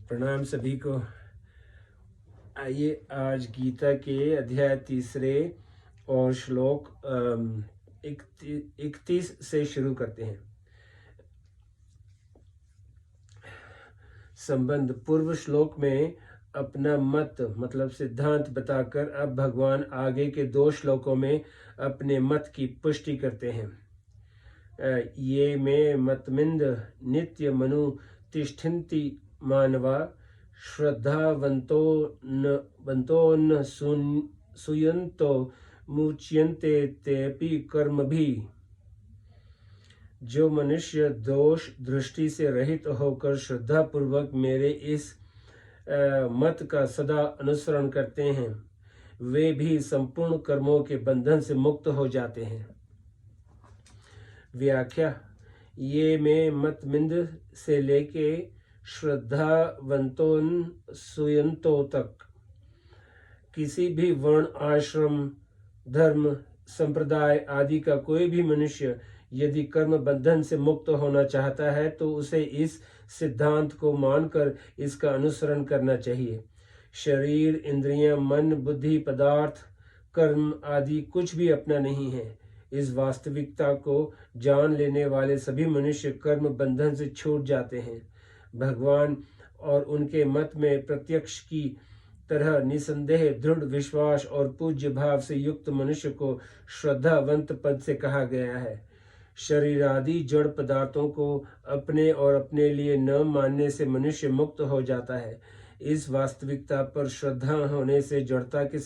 प्रणाम सभी को। आइए आज गीता के अध्याय 3 और श्लोक 31 से शुरू करते हैं। संबंध पूर्व श्लोक में अपना मत मतलब सिद्धांत बताकर अब भगवान आगे के 2 श्लोकों में अपने मत की पुष्टि करते हैं। ये में मतमिंद नित्य मनु तिष्ठन्ति मानवा श्रद्धावंतो न सुयंतो मुच्यन्ते तेपि कर्म भी। जो मनुष्य दोष दृष्टि से रहित होकर श्रद्धा पूर्वक मेरे इस मत का सदा अनुसरण करते हैं वे भी संपूर्ण कर्मों के बंधन से मुक्त हो जाते हैं। व्याख्या ये में मतमिंद से लेके श्रद्धावंतों सुयंतों तक किसी भी वर्ण आश्रम धर्म संप्रदाय आदि का कोई भी मनुष्य यदि कर्म बंधन से मुक्त होना चाहता है तो उसे इस सिद्धांत को मानकर इसका अनुसरण करना चाहिए। शरीर इंद्रियां मन बुद्धि पदार्थ कर्म आदि कुछ भी अपना नहीं है। इस वास्तविकता को जान लेने वाले सभी मनुष्य कर्म बंधन से छूट जाते हैं। भगवान और उनके मत में प्रत्यक्ष की तरह निसंदेह दृढ़ विश्वास और पूज्य भाव से युक्त मनुष्य को श्रद्धावंत पद से कहा गया है। शरीर आदि जड़ पदार्थों को अपने और अपने लिए न मानने से मनुष्य मुक्त हो जाता है। इस वास्तविकता पर श्रद्धा होने से जड़ता के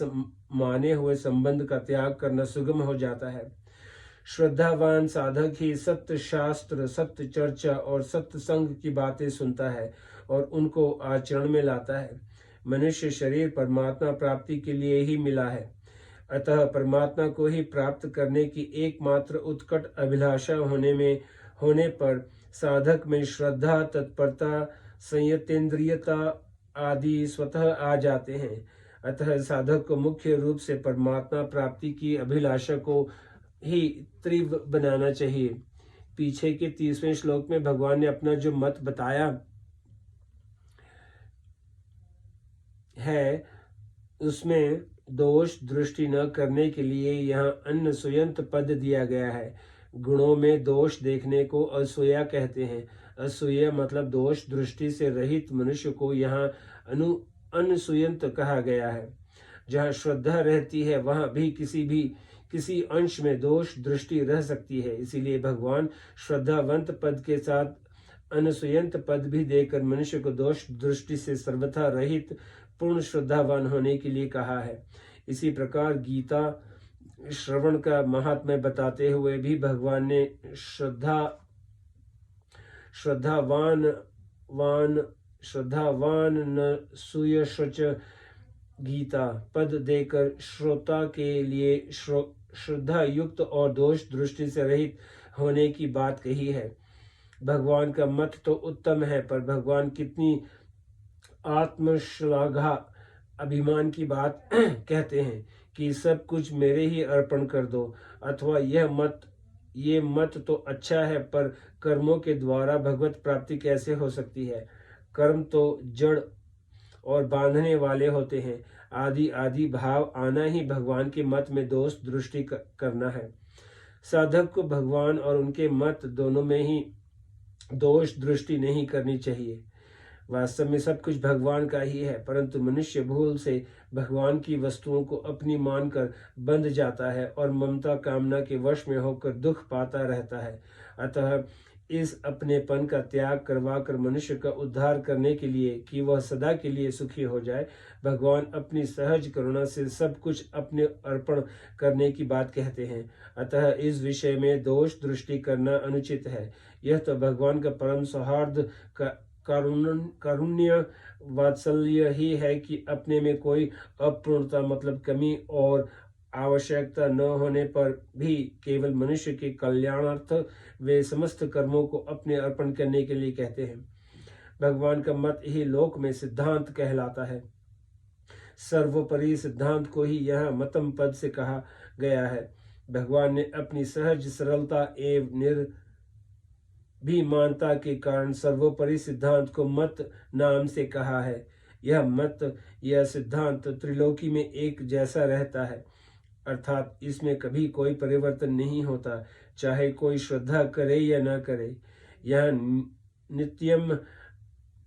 माने हुए संबंध का त्याग करना सुगम हो जाता है। श्रद्धावान साधक ही सत्य शास्त्र सत्य चर्चा और सत्य संग की बातें सुनता है और उनको आचरण में लाता है। मनुष्य शरीर परमात्मा प्राप्ति के लिए ही मिला है, अतः परमात्मा को ही प्राप्त करने की एकमात्र उत्कट अभिलाषा होने पर साधक में श्रद्धा तत्परता संयतेंद्रियता आदि स्वतः आ जाते हैं। अतः साधक को मुख्य रूप से परमात्मा प्राप्ति की अभिलाषा को ही तीव्र बनाना चाहिए। पीछे के 30वें श्लोक में भगवान ने अपना जो मत बताया है उसमें दोष दृष्टि न करने के लिए यहाँ अन्न सुयंत पद दिया गया है। गुणों में दोष देखने को असूया कहते हैं। असूया मतलब दोष दृष्टि से रहित मनुष्य को यहाँ अनसुयंत कहा गया है। जहाँ श्रद्धा रहती है वहाँ भी किसी अंश में दोष दृष्टि रह सकती है। इसीलिए भगवान श्रद्धावंत पद के साथ अनसुयंत पद भी देकर मनुष्य को दोष दृष्टि से सर्वथा रहित पूर्ण श्रद्धावान होने के लिए कहा है। इसी प्रकार गीता श्रवण का महात्म्य बताते हुए भी भगवान ने श्रद्धावान न सुयशच गीता पद देकर श्रोता के लिए श्रद्धा युक्त और दोष दृष्टि से रहित होने की बात कही है। भगवान का मत तो उत्तम है, पर भगवान कितनी आत्मश्लाघा अभिमान की बात कहते हैं कि सब कुछ मेरे ही अर्पण कर दो, अथवा ये मत तो अच्छा है पर कर्मों के द्वारा भगवत प्राप्ति कैसे हो सकती है। कर्म तो जड़ और बांधने वाले होते हैं। आदि आदि भाव आना ही भगवान के मत में दोष दृष्टि करना है। साधक को भगवान और उनके मत दोनों में ही दोष दृष्टि नहीं करनी चाहिए। वास्तव में सब कुछ भगवान का ही है, परंतु मनुष्य भूल से भगवान की वस्तुओं को अपनी मानकर बंध जाता है और ममता कामना के वश में होकर दुख पाता रहता है। अतः इस अपनेपन का त्याग करवा कर मनुष्य का उद्धार करने के लिए कि वह सदा के लिए सुखी हो जाए, भगवान अपनी सहज करुणा से सब कुछ अपने अर्पण करने की बात कहते हैं। अतः इस विषय में दोष दृष्टि करना अनुचित है। यह तो भगवान का परम सौहार्द का कारुण्य वात्सल्य ही है कि अपने में कोई अपूर्णता मतलब कमी और आवश्यकता न होने पर भी केवल मनुष्य के कल्याणार्थ वे समस्त कर्मों को अपने अर्पण करने के लिए कहते हैं। भगवान का मत ही लोक में सिद्धांत कहलाता है। सर्वोपरि सिद्धांत को ही यह मतम पद से कहा गया है। भगवान ने अपनी सहज सरलता एवं भी मानता के कारण सर्वोपरि सिद्धांत को मत नाम से कहा है। यह मत, यह सिद्धांत त्रिलोकी में एक जैसा रहता है, अर्थात इसमें कभी कोई परिवर्तन नहीं होता, चाहे कोई श्रद्धा करे या न करे। यह नित्यम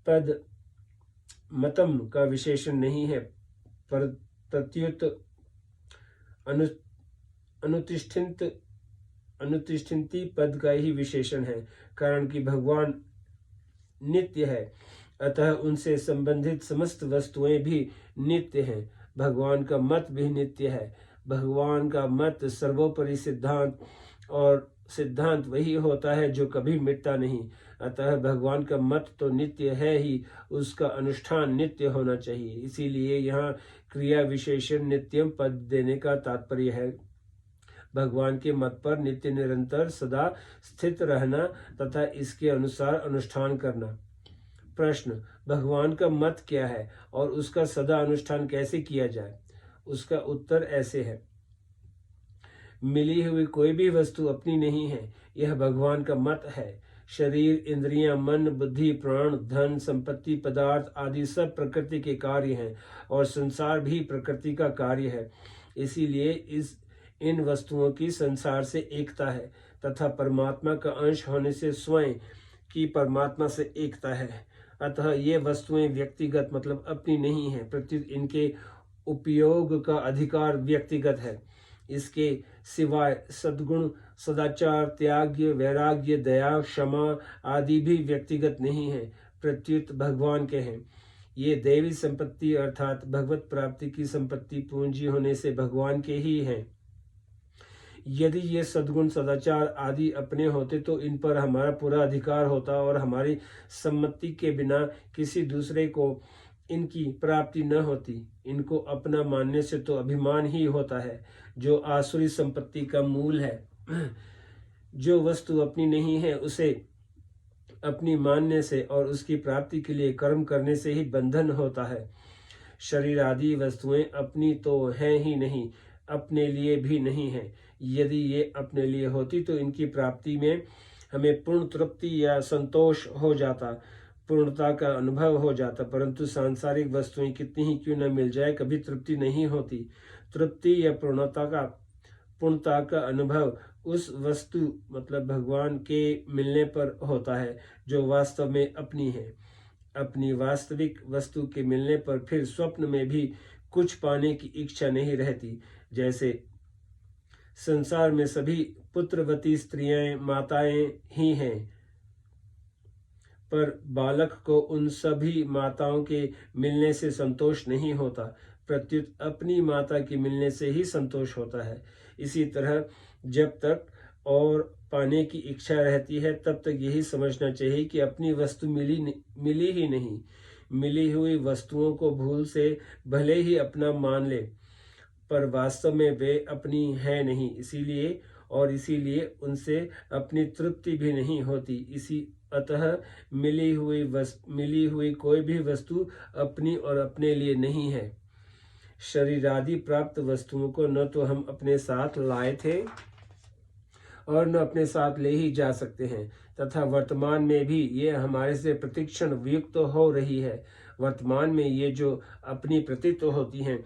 पद मतम का विशेषण नहीं है, पर प्रत्युत अनुतिष्ठन्ति पद का ही विशेषण है, कारण कि भगवान नित्य है, अतः उनसे संबंधित समस्त वस्तुएं भी नित्य हैं। भगवान का मत भी नित्य है। भगवान का मत सर्वोपरि सिद्धांत, और सिद्धांत वही होता है जो कभी मिटता नहीं। अतः भगवान का मत तो नित्य है ही, उसका अनुष्ठान नित्य होना चाहिए। इसीलिए यहाँ क्रिया विशेषण नित्यम पद देने का तात्पर्य है। भगवान के मत पर नित्य निरंतर सदा स्थित रहना तथा इसके अनुसार अनुष्ठान करना। प्रश्न, भगवान का मत क्या है और उसका सदा अनुष्ठान कैसे किया जाए? उसका उत्तर ऐसे है। मिली हुई कोई भी वस्तु अपनी नहीं है, यह भगवान का मत है। शरीर, इंद्रियां, मन, बुद्धि, प्राण, धन, संपत्ति, पदार्थ आदि सब प्रकृति के कार्य हैं और संसार भी प्रकृति का कार्य है। इसीलिए इन वस्तुओं की संसार से एकता है तथा परमात्मा का अंश होने से स्वयं की परमात्मा से एकता है। अतः ये वस्तुएं व्यक्तिगत मतलब अपनी नहीं है, प्रत्युत इनके उपयोग का अधिकार व्यक्तिगत है। इसके सिवाय सद्गुण, सदाचार, त्याग, वैराग्य, दया, क्षमा आदि भी व्यक्तिगत नहीं है, प्रत्युत भगवान के हैं। ये देवी संपत्ति अर्थात भगवत प्राप्ति की संपत्ति पूंजी होने से भगवान के ही हैं। यदि ये सद्गुण, सदाचार आदि अपने होते तो इन पर हमारा पूरा अधिकार होता और हमारी सम्मति के बिना किसी दूसरे को इनकी प्राप्ति न होती। इनको अपना मानने से तो अभिमान ही होता है, जो आसुरी संपत्ति का मूल है। जो वस्तु अपनी नहीं है उसे अपनी मानने से और उसकी प्राप्ति के लिए कर्म करने से ही बंधन होता है। शरीर आदि वस्तुएं अपनी तो हैं ही नहीं, अपने लिए भी नहीं है। यदि ये अपने लिए होती तो इनकी प्राप्ति में हमें पूर्ण तृप्ति या संतोष हो जाता, पूर्णता का अनुभव हो जाता, परंतु सांसारिक वस्तुएं कितनी ही क्यों न मिल जाए, कभी तृप्ति नहीं होती। तृप्ति या पूर्णता का अनुभव उस वस्तु मतलब भगवान के मिलने पर होता है जो वास्तव में अपनी है। अपनी वास्तविक वस्तु के मिलने पर फिर स्वप्न में भी कुछ पाने की इच्छा नहीं रहती। जैसे संसार में सभी पुत्रवती स्त्रियां माताएं ही हैं, पर बालक को उन सभी माताओं के मिलने से संतोष नहीं होता, प्रत्युत अपनी माता के मिलने से ही संतोष होता है। इसी तरह जब तक और पाने की इच्छा रहती है तब तक यही समझना चाहिए कि अपनी वस्तु मिली ही नहीं। मिली हुई वस्तुओं को भूल से भले ही अपना मान ले, पर वास्तव में वे अपनी है नहीं, इसीलिए उनसे अपनी तृप्ति भी नहीं होती। अतः मिली हुई कोई भी वस्तु अपनी और अपने लिए नहीं है। शरीर आदि प्राप्त वस्तुओं को न तो हम अपने साथ लाए थे और न अपने साथ ले ही जा सकते हैं, तथा वर्तमान में भी ये हमारे से प्रतिक्षण वियुक्त हो रही है। वर्तमान में ये जो अपनी प्रतीत होती हैं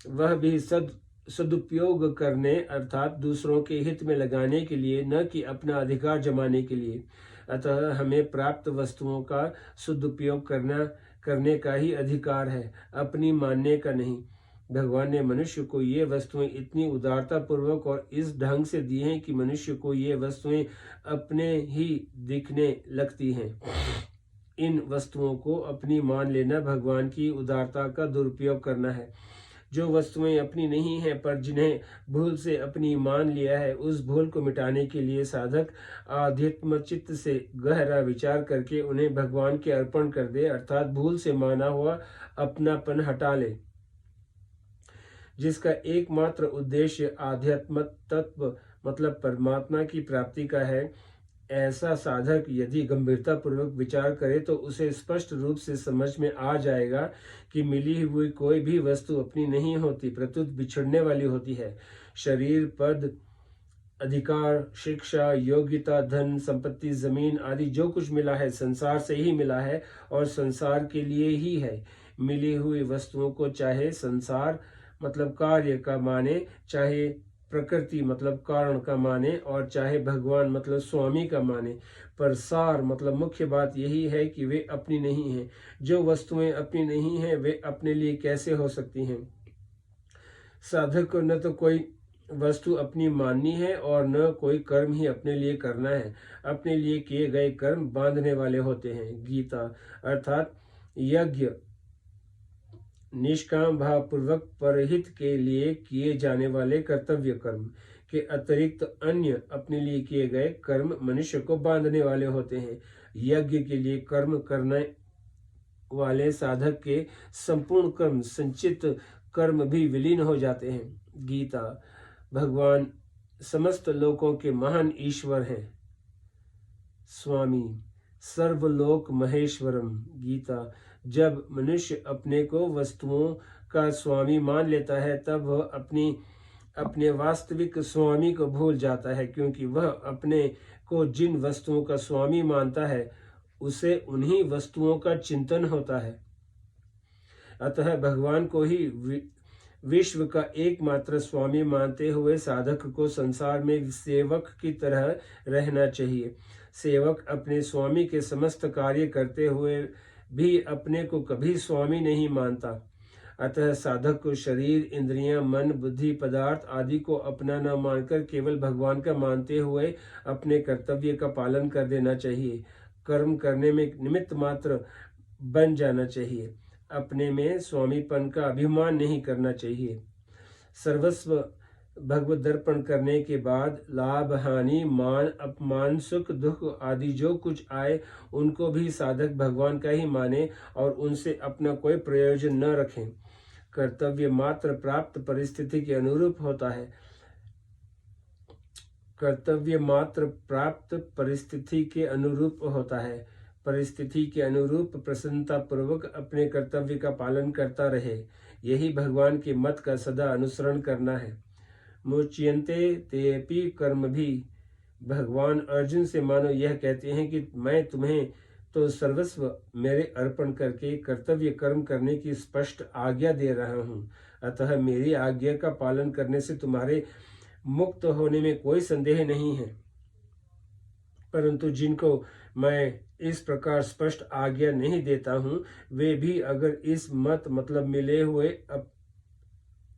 वह भी सदुपयोग करने अर्थात दूसरों के हित में लगाने के लिए, न कि अपना अधिकार जमाने के लिए। अतः हमें प्राप्त वस्तुओं का सदुपयोग करने का ही अधिकार है, अपनी मानने का नहीं। भगवान ने मनुष्य को ये वस्तुएं इतनी उदारता पूर्वक और इस ढंग से दी हैं कि मनुष्य को ये वस्तुएं अपने ही दिखने लगती हैं। इन वस्तुओं को अपनी मान लेना भगवान की उदारता का दुरुपयोग करना है। जो वस्तुएं अपनी नहीं हैं पर जिन्हें भूल से अपनी मान लिया है, उस भूल को मिटाने के लिए साधक आध्यात्म चित्त से गहरा विचार करके उन्हें भगवान के अर्पण कर दे, अर्थात भूल से माना हुआ अपनापन हटा ले, जिसका एकमात्र उद्देश्य आध्यात्म तत्व मतलब परमात्मा की प्राप्ति का है। ऐसा साधक यदि गंभीरता पूर्वक विचार करे तो उसे स्पष्ट रूप से समझ में आ जाएगा कि मिली हुई कोई भी वस्तु अपनी नहीं होती, प्रत्युत बिछड़ने वाली होती है। शरीर, पद, अधिकार, शिक्षा, योग्यता, धन, संपत्ति, जमीन आदि जो कुछ मिला है संसार से ही मिला है और संसार के लिए ही है। मिली हुई वस्तुओं को चाहे संसार मतलब कार्य का माने, चाहे प्रकृति मतलब कारण का माने, और चाहे भगवान मतलब स्वामी का माने, पर सार मतलब मुख्य बात यही है कि वे अपनी नहीं हैं। जो वस्तुएं अपनी नहीं हैं वे अपने लिए कैसे हो सकती हैं। साधक को न तो कोई वस्तु अपनी माननी है और न कोई कर्म ही अपने लिए करना है। अपने लिए किए गए कर्म बांधने वाले होते हैं। गीता अर्थात यज्ञ निष्काम भाव पूर्वक परहित के लिए किए जाने वाले कर्तव्य कर्म के अतिरिक्त अन्य अपने लिए किए गए कर्म मनुष्य को बांधने वाले होते हैं। यज्ञ के लिए कर्म करने वाले साधक के संपूर्ण कर्म संचित कर्म भी विलीन हो जाते हैं। गीता भगवान समस्त लोकों के महान ईश्वर हैं। स्वामी सर्वलोक महेश्वरम। गीता जब मनुष्य अपने को वस्तुओं का स्वामी मान लेता है तब वह अपने वास्तविक स्वामी को भूल जाता है, क्योंकि वह अपने को जिन वस्तुओं का स्वामी मानता है उसे उन्हीं वस्तुओं का चिंतन होता है। अतः भगवान को ही विश्व का एकमात्र स्वामी मानते हुए साधक को संसार में सेवक की तरह रहना चाहिए। सेवक अपने स्वामी के समस्त कार्य करते हुए भी अपने को कभी स्वामी नहीं मानता। अतः साधक को शरीर, इंद्रियां, मन, बुद्धि, पदार्थ आदि को अपना न मानकर केवल भगवान का मानते हुए अपने कर्तव्य का पालन कर देना चाहिए। कर्म करने में निमित्त मात्र बन जाना चाहिए। अपने में स्वामीपन का अभिमान नहीं करना चाहिए। सर्वस्व भगवत दर्पण करने के बाद लाभ, हानि, मान, अपमान, सुख, दुख आदि जो कुछ आए उनको भी साधक भगवान का ही माने और उनसे अपना कोई प्रयोजन न रखें। कर्तव्य मात्र प्राप्त परिस्थिति के अनुरूप होता है। कर्तव्य मात्र प्राप्त परिस्थिति के अनुरूप होता है। परिस्थिति के अनुरूप प्रसन्नता पूर्वक अपने कर्तव्य का पालन करता रहे, यही भगवान के मत का सदा अनुसरण करना है। मुच्यन्ते तेऽपि कर्म भी। भगवान अर्जुन से मानो यह कहते हैं कि मैं तुम्हें तो सर्वस्व मेरे अर्पण करके कर्तव्य कर्म करने की स्पष्ट आज्ञा दे रहा हूँ। अतः मेरी आज्ञा का पालन करने से तुम्हारे मुक्त होने में कोई संदेह नहीं है। परंतु जिनको मैं इस प्रकार स्पष्ट आज्ञा नहीं देता हूँ वे भी अगर इस मत मतलब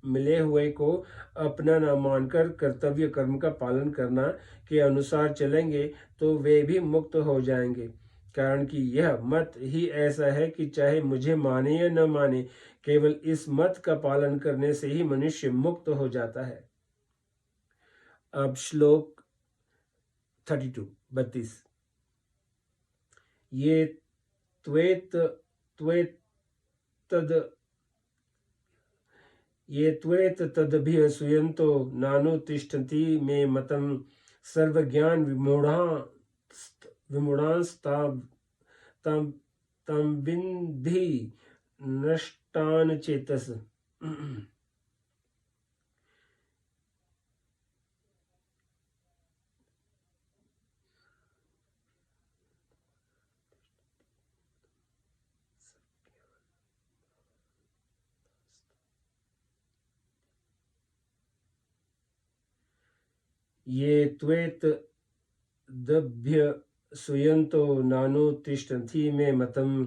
मिले हुए को अपना न मानकर कर्तव्य कर्म का पालन करना के अनुसार चलेंगे तो वे भी मुक्त हो जाएंगे। कारण कि यह मत ही ऐसा है कि चाहे मुझे माने या न माने, केवल इस मत का पालन करने से ही मनुष्य मुक्त हो जाता है। अब श्लोक 32 ये त्वेत तदभिः सूयन्तो नानुतिष्ठन्ति मे मतं सर्वज्ञान विमूढांस्तां विन्धि नष्टान् चेतस। ये त्वेत दभ्य सुयन्तो नानुतिष्ठन्ति मे मतं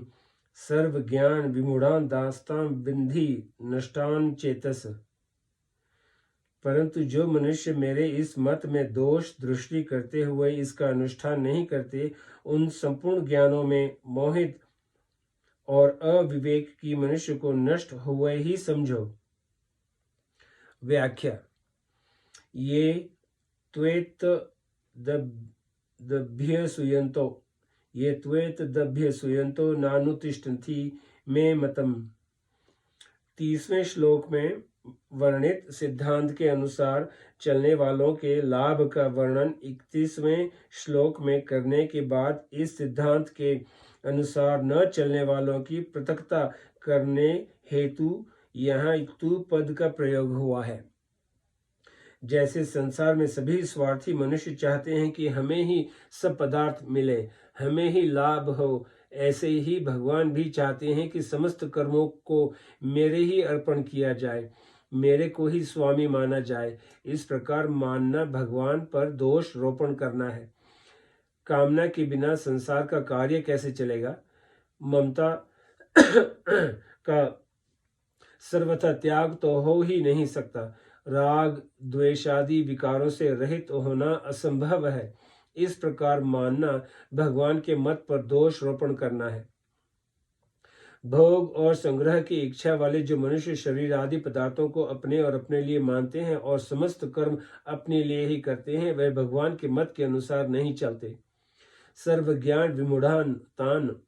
सर्व ज्ञान विमूढ़ान दास्तां विन्धि नष्टान चेतस। परंतु जो मनुष्य मेरे इस मत में दोष दृष्टि करते हुए इसका अनुष्ठान नहीं करते, उन संपूर्ण ज्ञानों में मोहित और अविवेक की मनुष्य को नष्ट हुए ही समझो। व्याख्या ये त्वेत दभ्य सुयन्तो, ये त्वेत दभ्य सुयन्तो नानुतिष्ठन्ति मे मतम। 30वें श्लोक में वर्णित सिद्धांत के अनुसार चलने वालों के लाभ का वर्णन 31वें श्लोक में करने के बाद इस सिद्धांत के अनुसार न चलने वालों की पृथकता करने हेतु यहाँ तु पद का प्रयोग हुआ है। जैसे संसार में सभी स्वार्थी मनुष्य चाहते हैं कि हमें ही सब पदार्थ मिले, हमें ही लाभ हो, ऐसे ही भगवान भी चाहते हैं कि समस्त कर्मों को मेरे ही अर्पण किया जाए, मेरे को ही स्वामी माना जाए। इस प्रकार मानना भगवान पर दोष रोपण करना है। कामना के बिना संसार का कार्य कैसे चलेगा? ममता का सर्वथा त्याग तो हो ही नहीं सकता। राग द्वेषादि विकारों से रहित होना असंभव है। इस प्रकार मानना भगवान के मत पर दोष रोपण करना है। भोग और संग्रह की इच्छा वाले जो मनुष्य शरीर आदि पदार्थों को अपने और अपने लिए मानते हैं और समस्त कर्म अपने लिए ही करते हैं, वह भगवान के मत के अनुसार नहीं चलते। सर्वज्ञान विमूढ़ान तान,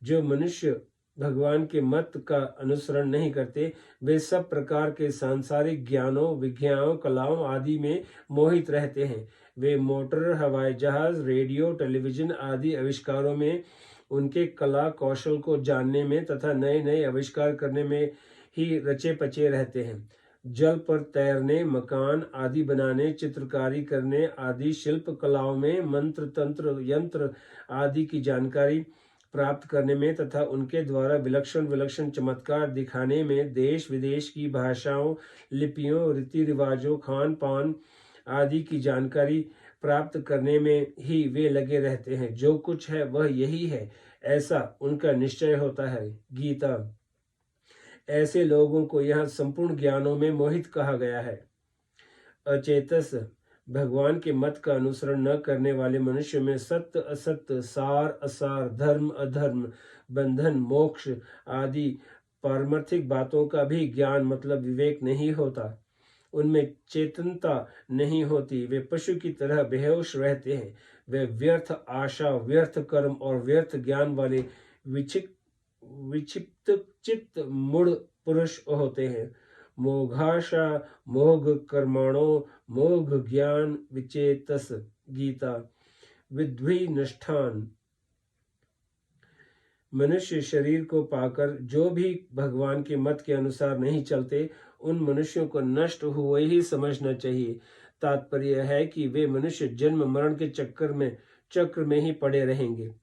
जो मनुष्य भगवान के मत का अनुसरण नहीं करते, वे सब प्रकार के सांसारिक ज्ञानों, विज्ञानों, कलाओं आदि में मोहित रहते हैं। वे मोटर, हवाई जहाज, रेडियो, टेलीविजन आदि आविष्कारों में, उनके कला कौशल को जानने में तथा नए नए आविष्कार करने में ही रचे पचे रहते हैं। जल पर तैरने, मकान आदि बनाने, चित्रकारी करने आदि शिल्प कलाओं में, मंत्र तंत्र यंत्र आदि की जानकारी प्राप्त करने में तथा उनके द्वारा विलक्षण विलक्षण चमत्कार दिखाने में, देश विदेश की भाषाओं, लिपियों, रीति रिवाजों, खान पान आदि की जानकारी प्राप्त करने में ही वे लगे रहते हैं। जो कुछ है वह यही है, ऐसा उनका निश्चय होता है। गीता। ऐसे लोगों को यहाँ संपूर्ण ज्ञानों में मोहित कहा गया है। अचेतस, भगवान के मत का अनुसरण न करने वाले मनुष्य में सत्य असत्य, सार असार, धर्म अधर्म, बंधन मोक्ष आदि पारमार्थिक बातों का भी ज्ञान मतलब विवेक नहीं होता। उनमें चेतनता नहीं होती। वे पशु की तरह बेहोश रहते हैं। वे व्यर्थ आशा, व्यर्थ कर्म और व्यर्थ ज्ञान वाले विक्षिप्त चित्त मूढ़ पुरुष होते हैं। मोघाशा मोघ कर्माणो मोघ ज्ञान विचेतस। गीता। विद्वी निष्ठान, मनुष्य शरीर को पाकर जो भी भगवान के मत के अनुसार नहीं चलते, उन मनुष्यों को नष्ट हुए ही समझना चाहिए। तात्पर्य है कि वे मनुष्य जन्म मरण के चक्र में ही पड़े रहेंगे।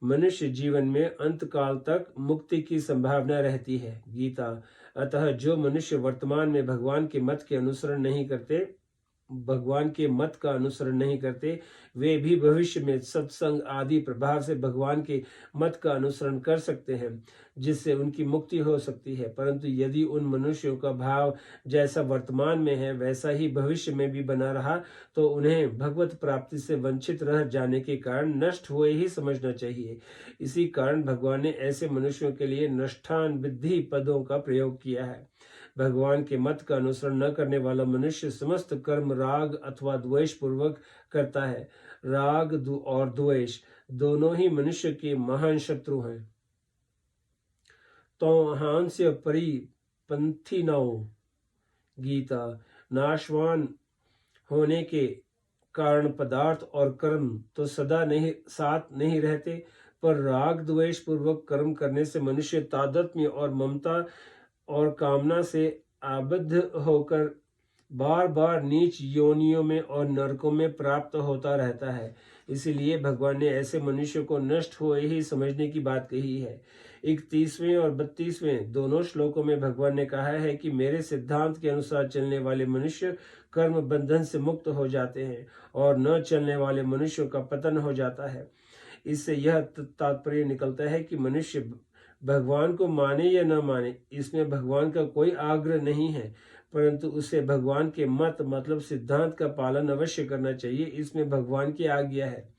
मनुष्य जीवन में अंत काल तक मुक्ति की संभावना रहती है। गीता। अतः जो मनुष्य वर्तमान में भगवान के मत का अनुसरण नहीं करते, वे भी भविष्य में सत्संग आदि प्रभाव से भगवान के मत का अनुसरण कर सकते हैं, जिससे उनकी मुक्ति हो सकती है। परंतु यदि उन मनुष्यों का भाव जैसा वर्तमान में है वैसा ही भविष्य में भी बना रहा, तो उन्हें भगवत प्राप्ति से वंचित रह जाने के कारण नष्ट हुए ही समझना चाहिए। इसी कारण भगवान ने ऐसे मनुष्यों के लिए नष्टान विद्धि पदों का प्रयोग किया है। भगवान के मत का अनुसरण न करने वाला मनुष्य समस्त कर्म राग अथवा द्वेष पूर्वक करता है। राग और द्वेष दोनों ही मनुष्य के महान शत्रु हैं। तो हांस्य परिपंथिनौ। गीता। नाशवान होने के कारण पदार्थ और कर्म तो सदा साथ नहीं रहते, पर राग द्वेष पूर्वक कर्म करने से मनुष्य तादात्म्य और ममता और कामना से आबद्ध होकर बार बार नीच योनियों में और नरकों में प्राप्त होता रहता है। इसलिए भगवान ने ऐसे मनुष्य को नष्ट हुए ही समझने की बात कही है। 31वें और 32वें दोनों श्लोकों में भगवान ने कहा है कि मेरे सिद्धांत के अनुसार चलने वाले मनुष्य कर्म बंधन से मुक्त हो जाते हैं और न चलने वाले मनुष्यों का पतन हो जाता है। इससे यह तात्पर्य निकलता है कि मनुष्य भगवान को माने या न माने, इसमें भगवान का कोई आग्रह नहीं है, परंतु उसे भगवान के मत मतलब सिद्धांत का पालन अवश्य करना चाहिए। इसमें भगवान की आज्ञा है,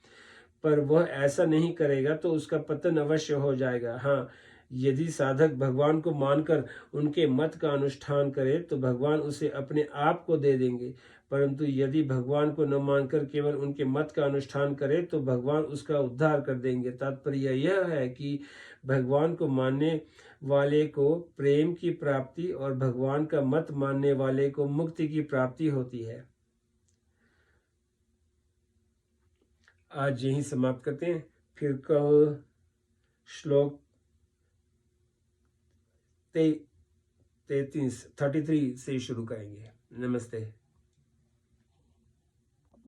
पर वह ऐसा नहीं करेगा तो उसका पतन अवश्य हो जाएगा। हाँ, यदि साधक भगवान को मानकर उनके मत का अनुष्ठान करे तो भगवान उसे अपने आप को दे देंगे, परंतु यदि भगवान को न मानकर केवल उनके मत का अनुष्ठान करे तो भगवान उसका उद्धार कर देंगे। तात्पर्य यह है कि भगवान को मानने वाले को प्रेम की प्राप्ति और भगवान का मत मानने वाले को मुक्ति की प्राप्ति होती है। आज यही समाप्त करते हैं, फिर कल श्लोक 33 से शुरू करेंगे। नमस्ते।